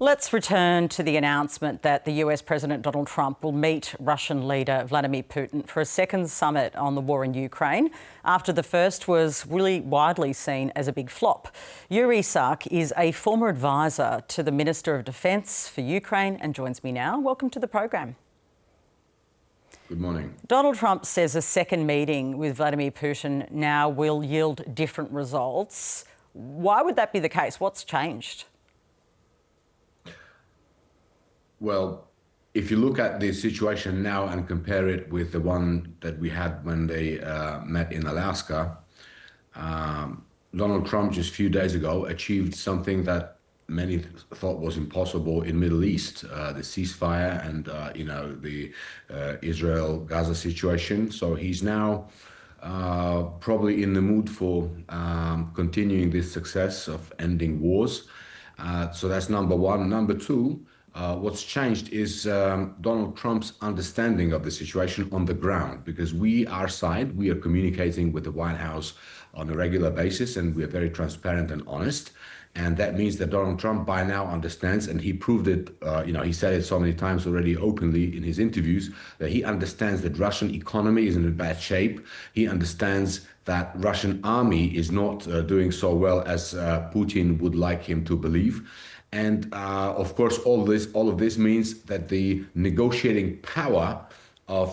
Let's return to the announcement that the US President Donald Trump will meet Russian leader Vladimir Putin for a second summit on the war in Ukraine, after the first was really widely seen as a big flop. Yuriy Sak is a former advisor to the Minister of Defence for Ukraine and joins me now. Welcome to the program. Good morning. Donald Trump says a second meeting with Vladimir Putin now will yield different results. Why would that be the case? What's changed? Well, if you look at the situation now and compare it with the one that we had when they met in Alaska, Donald Trump just a few days ago achieved something that many thought was impossible in Middle East, the ceasefire and the Israel-Gaza situation. So he's now probably in the mood for continuing this success of ending wars. So that's number one. Number two, what's changed is Donald Trump's understanding of the situation on the ground, because our side, we are communicating with the White House on a regular basis, and we are very transparent and honest. And that means that Donald Trump by now understands, and he proved it, he said it so many times already openly in his interviews, that he understands that Russian economy is in a bad shape. He understands that Russian army is not doing so well as Putin would like him to believe. And of course, all of this means that the negotiating power of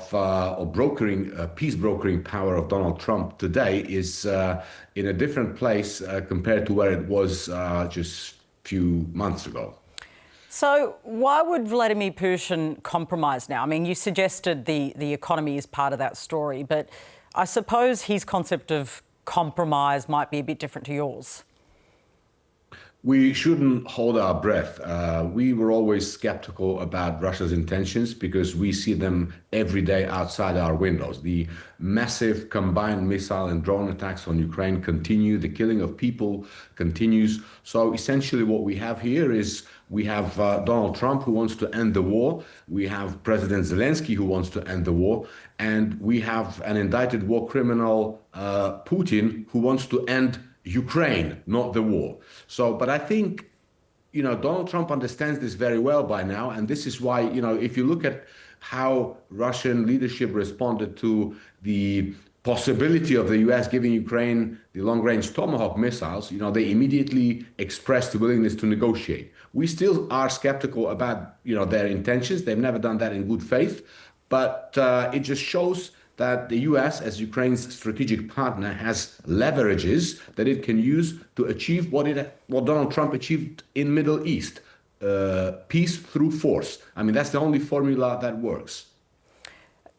peace brokering power of Donald Trump today is in a different place compared to where it was just a few months ago. So why would Vladimir Putin compromise now? I mean, you suggested the economy is part of that story, but I suppose his concept of compromise might be a bit different to yours. We shouldn't hold our breath. We were always skeptical about Russia's intentions because we see them every day outside our windows. The massive combined missile and drone attacks on Ukraine continue. The killing of people continues. So essentially what we have here is we have Donald Trump who wants to end the war. We have President Zelenskyi who wants to end the war. And we have an indicted war criminal, Putin, who wants to end Ukraine, not the war. So, but I think, Donald Trump understands this very well by now. And this is why, if you look at how Russian leadership responded to the possibility of the US giving Ukraine the long-range Tomahawk missiles, they immediately expressed the willingness to negotiate. We still are skeptical about, their intentions. They've never done that in good faith. But it just shows that the US, as Ukraine's strategic partner, has leverages that it can use to achieve what Donald Trump achieved in Middle East, peace through force. I mean, that's the only formula that works.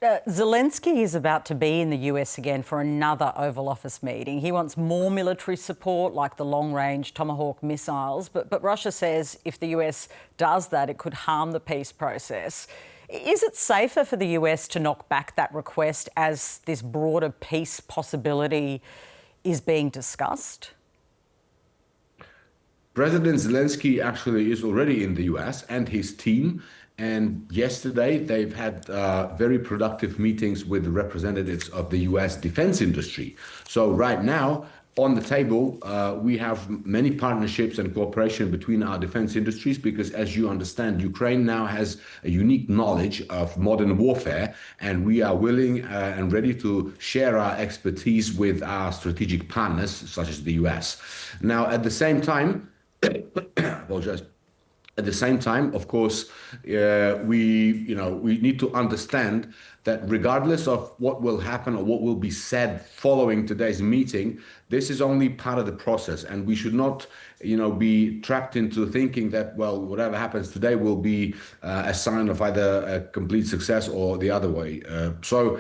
Zelenskyi is about to be in the US again for another Oval Office meeting. He wants more military support, like the long-range Tomahawk missiles, but Russia says if the US does that, it could harm the peace process. Is it safer for the US to knock back that request as this broader peace possibility is being discussed? President Zelensky actually is already in the US and his team. And yesterday, they've had very productive meetings with the representatives of the US defense industry. So right now, on the table, we have many partnerships and cooperation between our defense industries because, as you understand, Ukraine now has a unique knowledge of modern warfare, and we are willing and ready to share our expertise with our strategic partners, such as the US. Now, at the same time, apologize. At the same time, of course, we need to understand that regardless of what will happen or what will be said following today's meeting, this is only part of the process, and we should not, be trapped into thinking that, well, whatever happens today will be a sign of either a complete success or the other way. So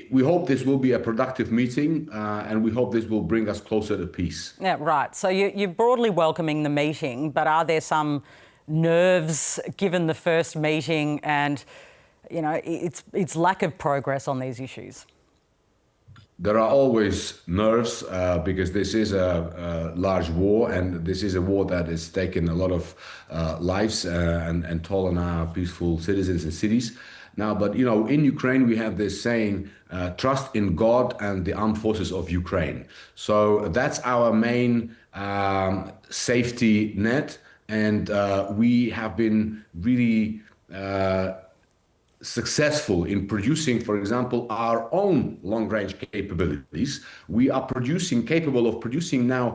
we hope this will be a productive meeting, and we hope this will bring us closer to peace. Yeah, right. So you're broadly welcoming the meeting, but are there some nerves given the first meeting and its lack of progress on these issues? There are always nerves because this is a large war, and this is a war that has taken a lot of lives and toll on our peaceful citizens and cities. Now, but in Ukraine, we have this saying, trust in God and the armed forces of Ukraine. So that's our main safety net. And we have been really successful in producing, for example, our own long-range capabilities. We are capable of producing now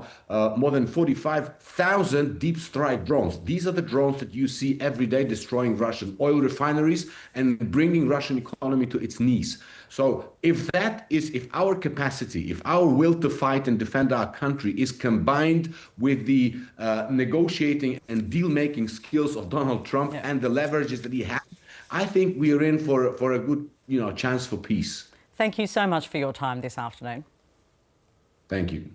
more than 45,000 deep strike drones. These are the drones that you see every day destroying Russian oil refineries and bringing Russian economy to its knees. So if our capacity, if our will to fight and defend our country is combined with the negotiating and deal-making skills of Donald Trump and the leverages that he has, I think we are in for a good, chance for peace. Thank you so much for your time this afternoon. Thank you.